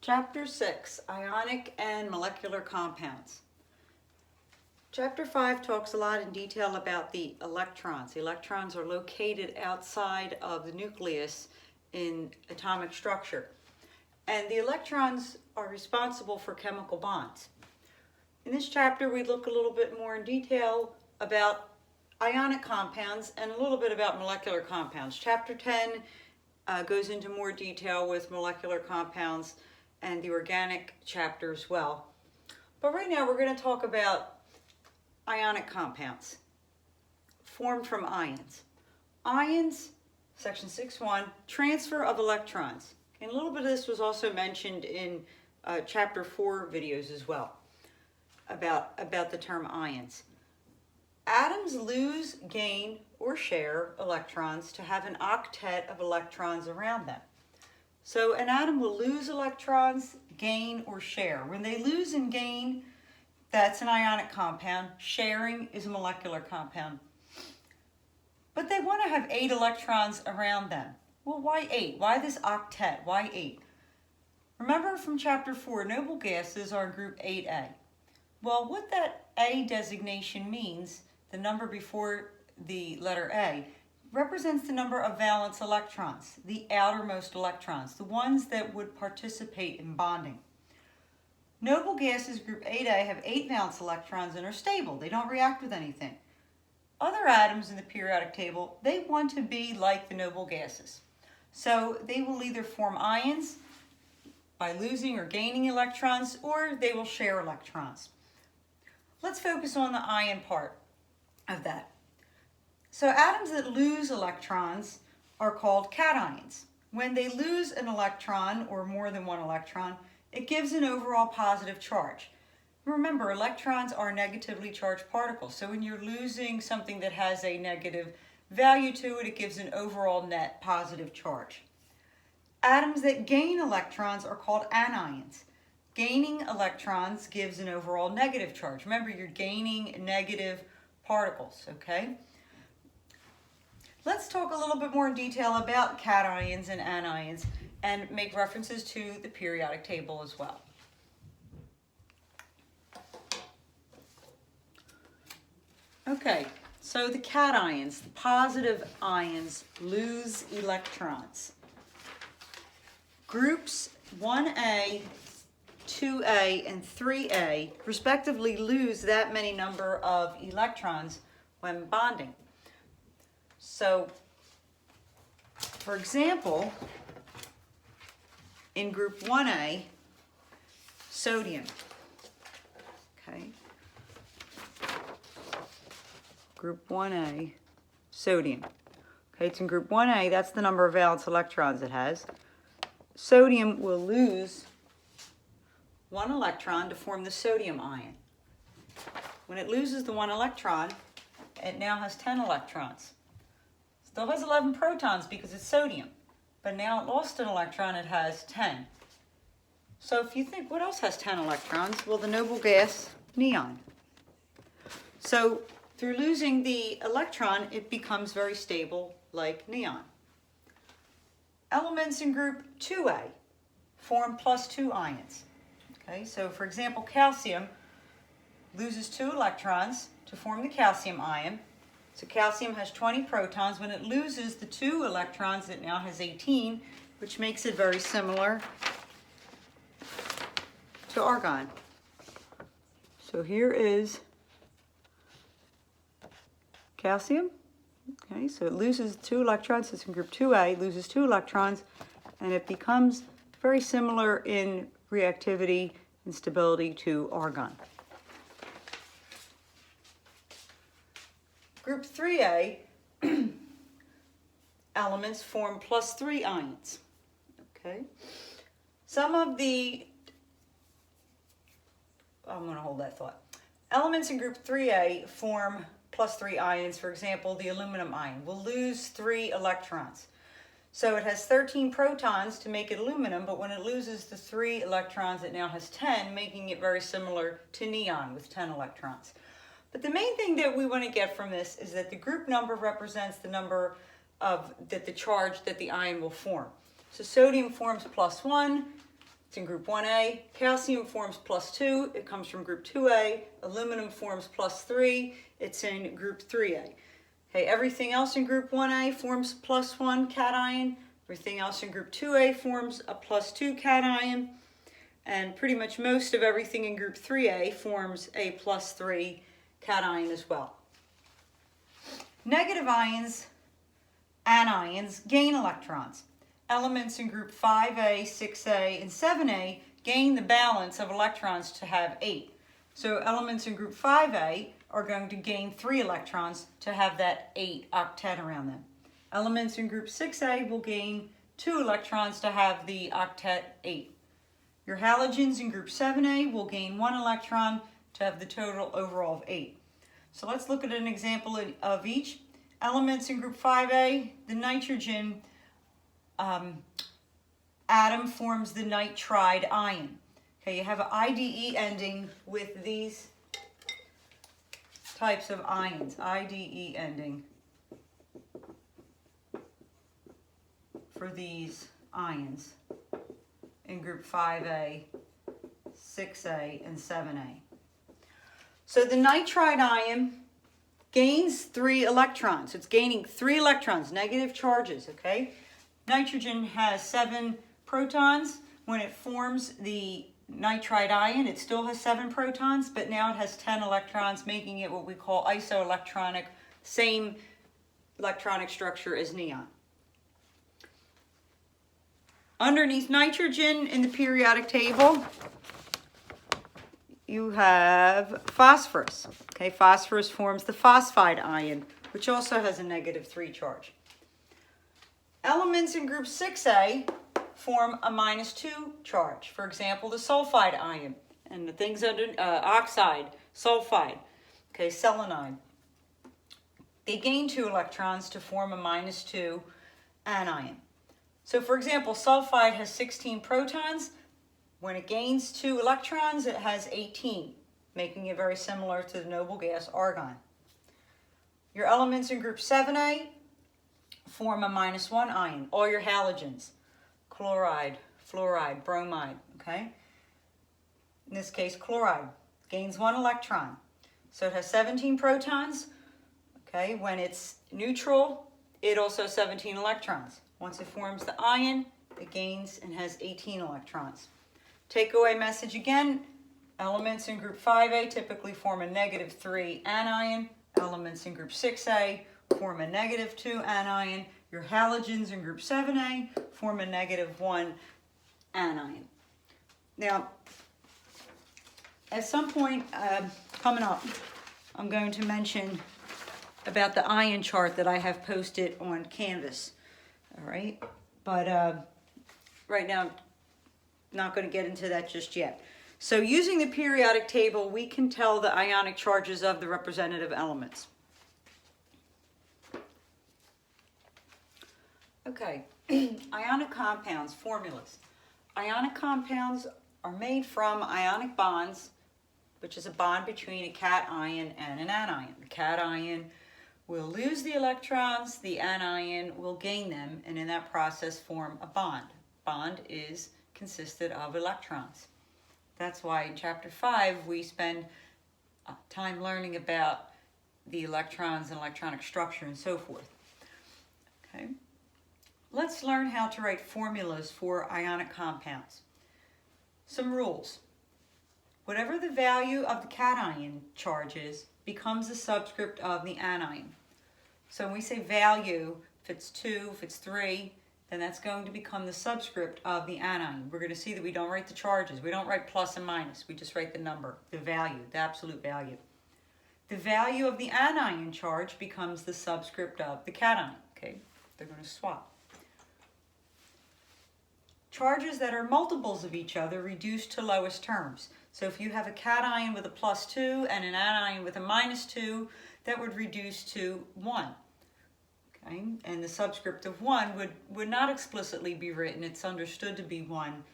Chapter 6, Ionic and Molecular Compounds. Chapter 5 talks a lot in detail about the electrons. The electrons are located outside of the nucleus in atomic structure. And the electrons are responsible for chemical bonds. In this chapter, we look a little bit more in detail about ionic compounds and a little bit about molecular compounds. Chapter 10 goes into more detail with molecular compounds and the organic chapter as well. But right now we're going to talk about ionic compounds formed from ions. Ions, section 6.1, transfer of electrons. And a little bit of this was also mentioned in chapter 4 videos as well about the term ions. Atoms lose, gain, or share electrons to have an octet of electrons around them. So an atom will lose electrons, gain, or share. When they lose and gain, that's an ionic compound. Sharing is a molecular compound. But they want to have 8 electrons around them. Well, why 8? Why this octet? Why 8? Remember from chapter 4, noble gases are in group 8A. Well, what that A designation means, the number before the letter A, represents the number of valence electrons, the outermost electrons, the ones that would participate in bonding. Noble gases group 8A have 8 valence electrons and are stable. They don't react with anything. Other atoms in the periodic table, they want to be like the noble gases. So they will either form ions by losing or gaining electrons, or they will share electrons. Let's focus on the ion part of that. So atoms that lose electrons are called cations. When they lose an electron or more than one electron, it gives an overall positive charge. Remember, electrons are negatively charged particles. So when you're losing something that has a negative value to it, it gives an overall net positive charge. Atoms that gain electrons are called anions. Gaining electrons gives an overall negative charge. Remember, you're gaining negative particles, okay? Let's talk a little bit more in detail about cations and anions and make references to the periodic table as well. Okay, so the cations, the positive ions, lose electrons. Groups 1A, 2A, and 3A respectively lose that many number of electrons when bonding. So, for example, in group 1A, sodium, okay, group 1A, sodium, okay, it's in group 1A, that's the number of valence electrons it has. Sodium will lose 1 electron to form the sodium ion. When it loses the 1 electron, it now has 10 electrons. Still has 11 protons because it's sodium, but now it lost an electron, it has 10. So if you think, what else has 10 electrons? Well, the noble gas, neon. So through losing the electron, it becomes very stable like neon. Elements in group 2A form +2 ions. Okay, so for example, calcium loses 2 electrons to form the calcium ion. So calcium has 20 protons. When it loses the 2 electrons, it now has 18, which makes it very similar to argon. So here is calcium. Okay, so it loses 2 electrons. It's in group 2A, loses 2 electrons, and it becomes very similar in reactivity and stability to argon. Group 3A elements form +3 ions. Okay, some of the, I'm going to hold that thought. Elements in group 3A form +3 ions. For example, the aluminum ion will lose 3 electrons. So it has 13 protons to make it aluminum, but when it loses the 3 electrons, it now has 10, making it very similar to neon with 10 electrons. But the main thing that we want to get from this is that the group number represents the number of the charge that the ion will form. So sodium forms +1, It's in group 1A. Calcium forms +2. It comes from group 2A. Aluminum forms +3. It's in group 3A. Okay, everything else in group 1A forms +1 cation. Everything else in group 2A forms a +2 cation. And pretty much most of everything in group 3A forms a +3 cation as well. Negative ions, anions, gain electrons. Elements in group 5A, 6A, and 7A gain the balance of electrons to have 8. So elements in group 5A are going to gain 3 electrons to have that 8 octet around them. Elements in group 6A will gain 2 electrons to have the octet 8. Your halogens in group 7A will gain 1 electron to have the total overall of 8. So let's look at an example of each. Elements in group 5A, the nitrogen atom forms the nitride ion. Okay, you have an IDE ending with these types of ions, IDE ending for these ions in group 5A, 6A, and 7A. So the nitride ion gains 3 electrons. It's gaining 3 electrons, negative charges, okay? Nitrogen has 7 protons. When it forms the nitride ion, it still has 7 protons, but now it has 10 electrons, making it what we call isoelectronic, same electronic structure as neon. Underneath nitrogen in the periodic table, you have phosphorus. Okay, phosphorus forms the phosphide ion, which also has a -3 charge. Elements in group 6A form a -2 charge. For example, the sulfide ion, and the things under oxide, sulfide, okay, selenide. They gain 2 electrons to form a -2 anion. So for example, sulfide has 16 protons. When it gains 2 electrons, it has 18, making it very similar to the noble gas argon. Your elements in group 7A form a -1 ion, all your halogens, chloride, fluoride, bromide, okay? In this case, chloride gains 1 electron. So it has 17 protons, okay? When it's neutral, it also has 17 electrons. Once it forms the ion, it gains and has 18 electrons. Takeaway message again, elements in group 5A typically form a -3 anion. Elements in group 6A form a -2 anion. Your halogens in group 7A form a -1 anion. Now, at some point coming up, I'm going to mention about the ion chart that I have posted on Canvas. All right, but right now, not going to get into that just yet. So using the periodic table, we can tell the ionic charges of the representative elements. Okay, ionic compounds, formulas. Ionic compounds are made from ionic bonds, which is a bond between a cation and an anion. The cation will lose the electrons, the anion will gain them, and in that process form a bond. Bond is consisted of electrons. That's why in chapter 5 we spend time learning about the electrons and electronic structure and so forth. Okay. Let's learn how to write formulas for ionic compounds. Some rules. Whatever the value of the cation charge is becomes the subscript of the anion. So when we say value, if it's 2, if it's 3, then that's going to become the subscript of the anion. We're going to see that we don't write the charges. We don't write plus and minus. We just write the number, the value, the absolute value. The value of the anion charge becomes the subscript of the cation. Okay, they're going to swap. Charges that are multiples of each other reduce to lowest terms. So if you have a cation with a +2 and an anion with a -2, that would reduce to 1. Okay? And the subscript of 1 would not explicitly be written. It's understood to be 1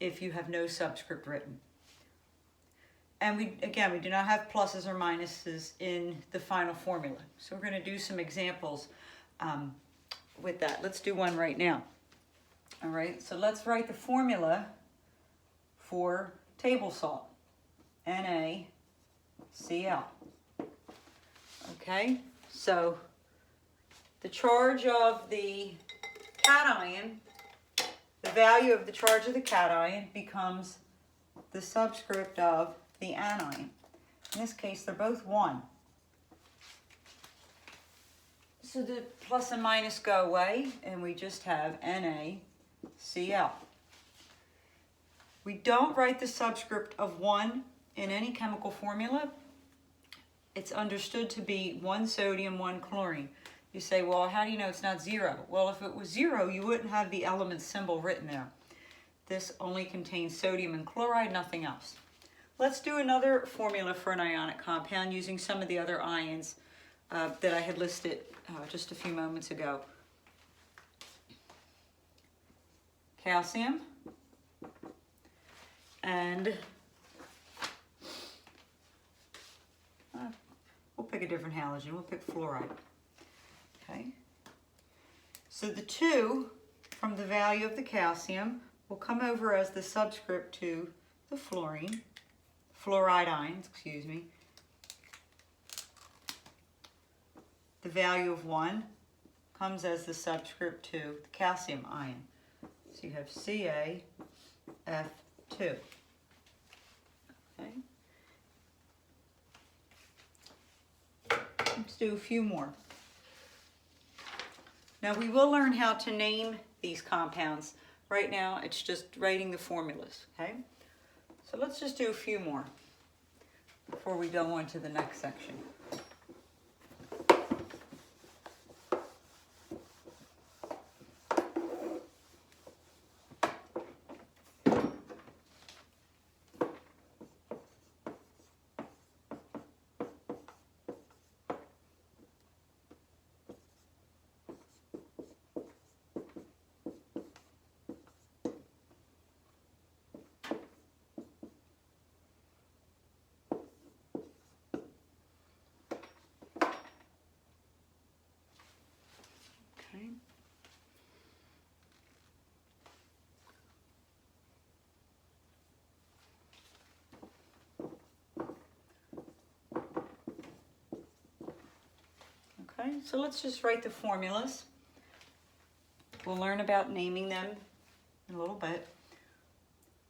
if you have no subscript written. And we do not have pluses or minuses in the final formula. So we're going to do some examples with that. Let's do one right now. All right, so let's write the formula for table salt, NaCl. Okay, so the charge of the cation, the value of the charge of the cation becomes the subscript of the anion. In this case, they're both 1. So the plus and minus go away, and we just have NaCl. We don't write the subscript of 1 in any chemical formula. It's understood to be 1 sodium, 1 chlorine. You say, well, how do you know it's not 0? Well, if it was 0, you wouldn't have the element symbol written there. This only contains sodium and chloride, nothing else. Let's do another formula for an ionic compound using some of the other ions that I had listed just a few moments ago. Calcium and we'll pick a different halogen. We'll pick fluoride. Okay. So the 2 from the value of the calcium will come over as the subscript to the fluoride ions, excuse me. The value of 1 comes as the subscript to the calcium ion. So you have CaF2. Okay. Let's do a few more. Now we will learn how to name these compounds. Right now it's just writing the formulas, okay? So let's just do a few more before we go on to the next section. Okay. Okay, so let's just write the formulas. We'll learn about naming them in a little bit.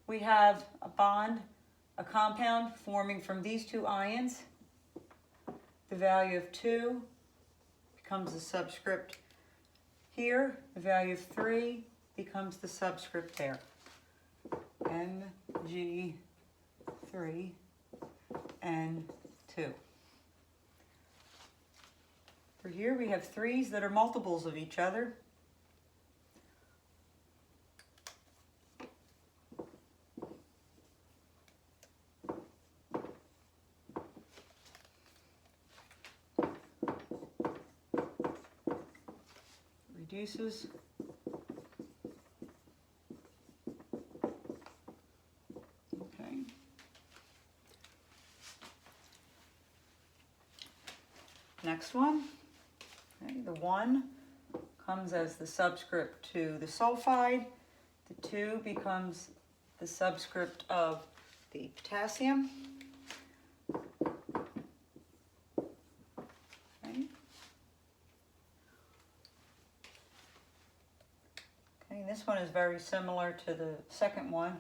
We have a bond, a compound forming from these 2 ions. The value of 2 becomes the subscript here. The value of 3 becomes the subscript there. Mg3N2. For here we have 3's that are multiples of each other. Reduces. Okay. Next one. Okay, the 1 comes as the subscript to the sulfide. The 2 becomes the subscript of the potassium. Okay. Okay, this one is very similar to the second one.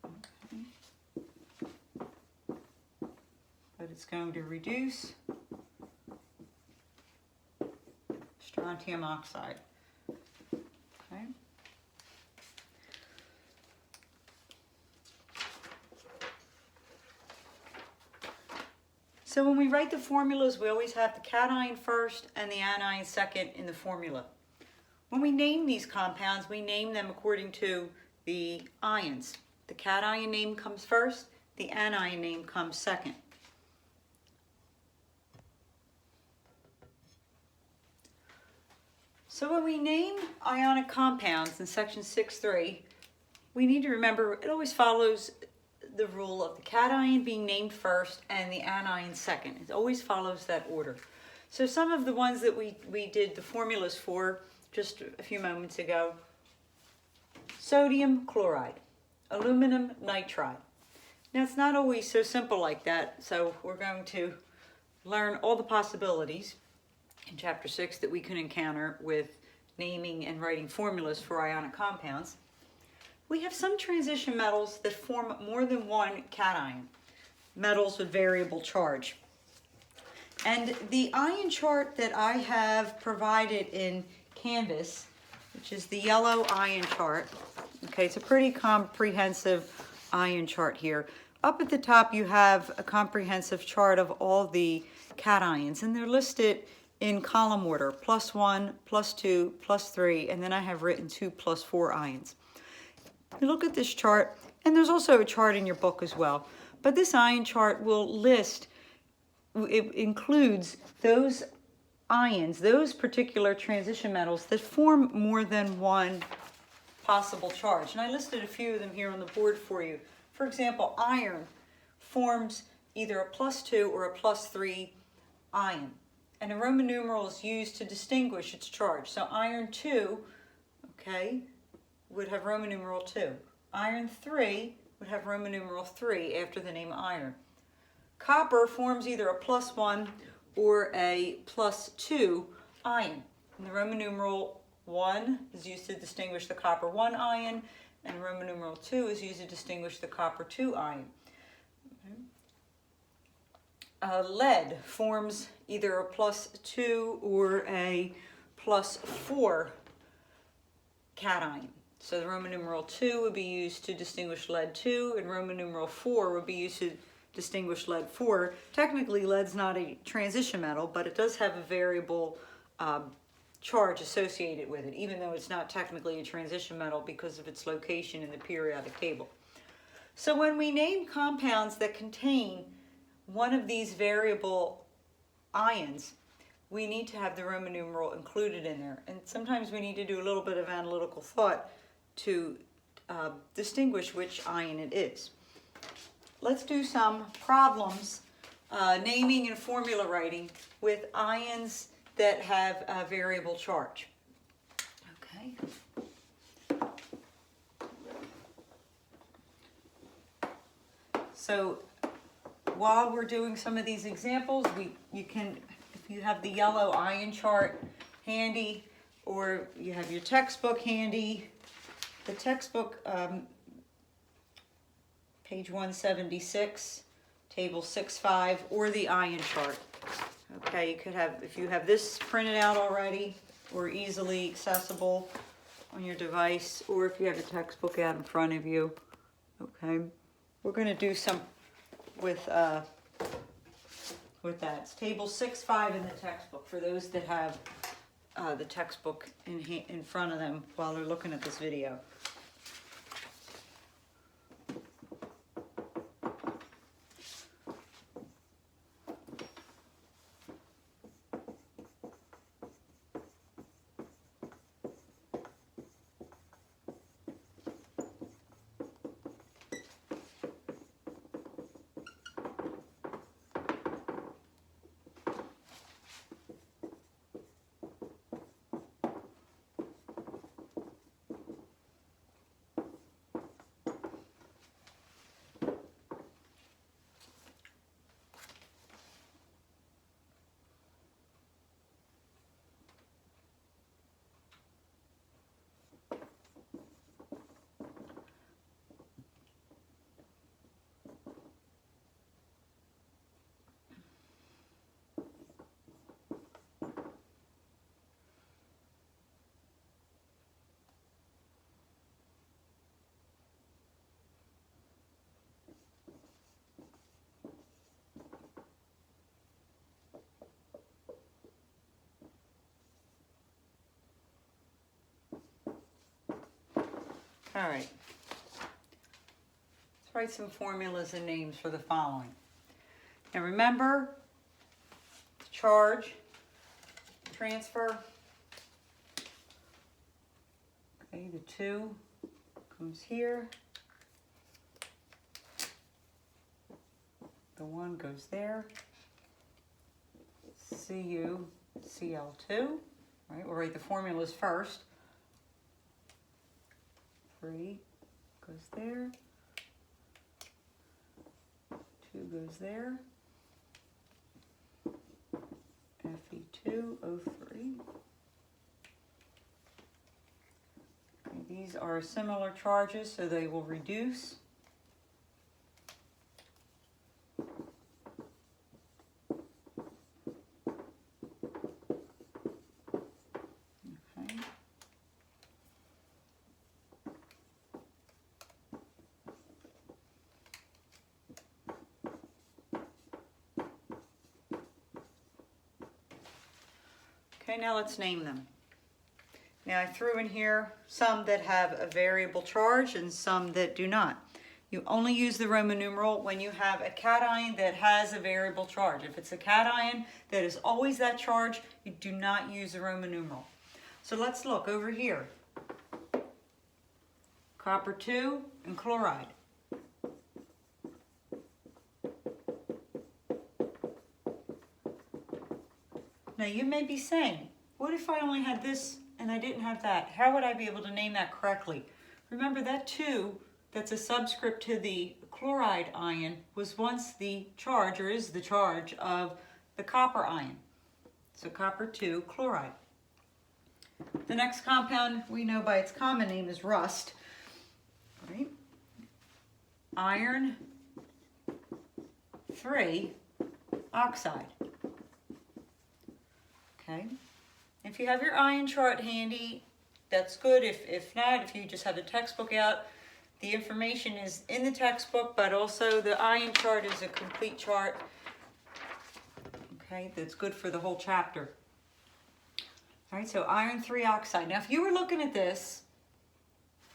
Okay. But it's going to reduce strontium oxide. Okay. So when we write the formulas, we always have the cation first and the anion second in the formula. When we name these compounds, we name them according to the ions. The cation name comes first, the anion name comes second. So when we name ionic compounds in section 6.3, we need to remember it always follows the rule of the cation being named first and the anion second. It always follows that order. So some of the ones that we did the formulas for just a few moments ago sodium chloride, aluminum nitride. Now it's not always so simple like that, so we're going to learn all the possibilities in Chapter 6 that we can encounter with naming and writing formulas for ionic compounds. We have some transition metals that form more than one cation, metals with variable charge. And the ion chart that I have provided in Canvas, which is the yellow ion chart, okay, it's a pretty comprehensive ion chart here. Up at the top you have a comprehensive chart of all the cations, and they're listed in column order, +1, +2, +3, and then I have written 2 + 4 ions. You look at this chart, and there's also a chart in your book as well, but this ion chart will list, it includes those ions, those particular transition metals that form more than one possible charge. And I listed a few of them here on the board for you. For example, iron forms either a +2 or a +3 ion. And a Roman numeral is used to distinguish its charge. So iron 2, okay, would have Roman numeral 2. Iron 3 would have Roman numeral 3 after the name iron. Copper forms either a +1 or a +2 ion. And the Roman numeral 1 is used to distinguish the copper 1 ion, and Roman numeral 2 is used to distinguish the copper 2 ion. Lead forms either a +2 or a +4 cation. So the Roman numeral 2 would be used to distinguish lead 2, and Roman numeral 4 would be used to distinguish lead 4. Technically, lead's not a transition metal, but it does have a variable charge associated with it, even though it's not technically a transition metal because of its location in the periodic table. So when we name compounds that contain one of these variable ions, we need to have the Roman numeral included in there. And sometimes we need to do a little bit of analytical thought to distinguish which ion it is. Let's do some problems, naming and formula writing with ions that have a variable charge. Okay. So while we're doing some of these examples, you can, if you have the yellow ion chart handy, or you have your textbook handy, the textbook, page 176, table 6.5, or the ion chart. Okay, you could have, if you have this printed out already or easily accessible on your device, or if you have a textbook out in front of you. Okay, we're going to do some with that. It's table 6.5 in the textbook for those that have the textbook in front of them while they're looking at this video. All right, let's write some formulas and names for the following. Now remember, charge, transfer, okay, the 2 comes here, the 1 goes there, Cu, Cl2, right, we'll write the formulas first. 3 goes there. 2 goes there. Fe2O3. Okay, these are similar charges, so they will reduce. Okay, now let's name them. Now I threw in here some that have a variable charge and some that do not. You only use the Roman numeral when you have a cation that has a variable charge. If it's a cation that is always that charge, you do not use the Roman numeral. So let's look over here. Copper 2 and chloride. Now you may be saying, what if I only had this and I didn't have that? How would I be able to name that correctly? Remember that 2, that's a subscript to the chloride ion, was once the charge, or is the charge, of the copper ion. So copper 2 chloride. The next compound we know by its common name is rust. Right? Iron 3 oxide. Okay. If you have your ion chart handy, that's good. If not, if you just have the textbook out, the information is in the textbook, but also the ion chart is a complete chart. Okay, that's good for the whole chapter. All right, so iron 3 oxide. Now, if you were looking at this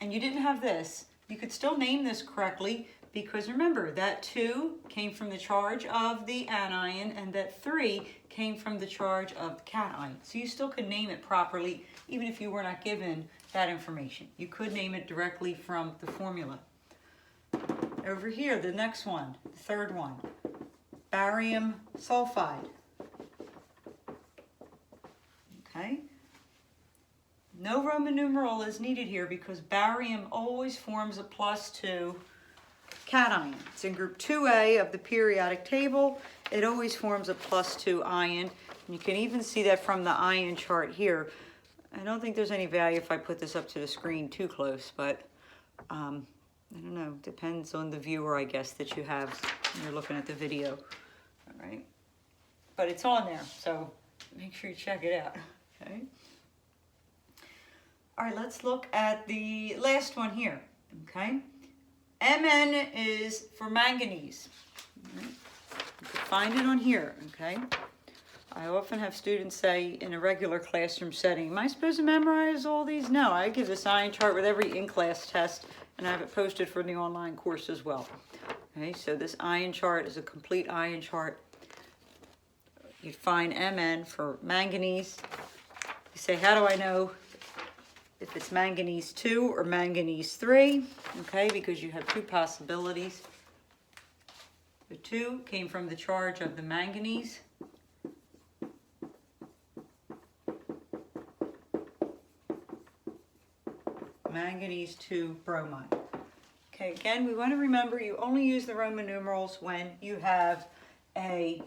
and you didn't have this, you could still name this correctly, because remember, that 2 came from the charge of the anion, and that 3 came from the charge of the cation. So you still could name it properly, even if you were not given that information. You could name it directly from the formula. Over here, the next one, the third one, barium sulfide. Okay? No Roman numeral is needed here because barium always forms a +2 cation. It's in group 2A of the periodic table. It always forms a +2 ion. And you can even see that from the ion chart here. I don't think there's any value if I put this up to the screen too close, but I don't know, depends on the viewer, I guess, that you have when you're looking at the video. All right, but it's on there, so make sure you check it out. Okay. All right, let's look at the last one here. Okay. Mn is for manganese. Right. You can find it on here, okay? I often have students say in a regular classroom setting, am I supposed to memorize all these? No, I give this ion chart with every in-class test, and I have it posted for the online course as well. Okay, so this ion chart is a complete ion chart. You find Mn for manganese. You say, how do I know if it's manganese 2 or manganese 3? Okay, because you have two possibilities. The 2 came from the charge of the manganese. Manganese 2 bromide. Okay, again, we want to remember you only use the Roman numerals when you have a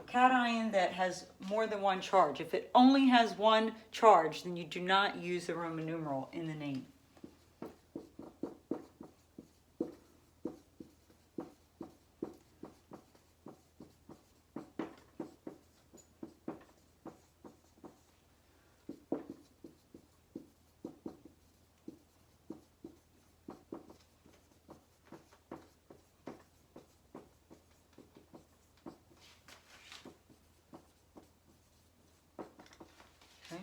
cation that has more than one charge. If it only has one charge, then you do not use the Roman numeral in the name. Okay.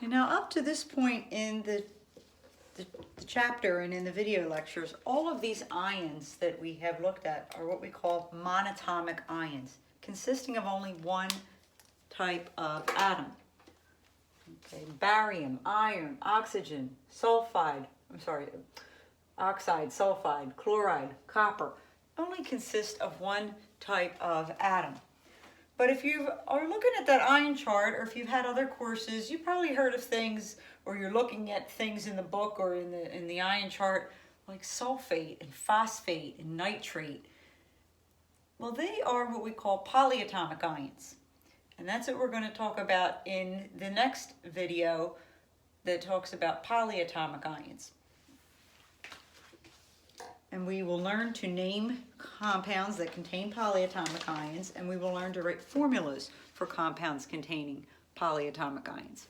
And now up to this point in the chapter and in the video lectures, all of these ions that we have looked at are what we call monatomic ions, consisting of only one type of atom. Okay, barium, iron, oxygen, sulfide, oxide, sulfide, chloride, copper. only consist of one type of atom. But if you are looking at that ion chart, or if you've had other courses, you've probably heard of things, or you're looking at things in the book or in the ion chart, like sulfate and phosphate and nitrate. Well, they are what we call polyatomic ions. And that's what we're going to talk about in the next video that talks about polyatomic ions. And we will learn to name compounds that contain polyatomic ions, and we will learn to write formulas for compounds containing polyatomic ions.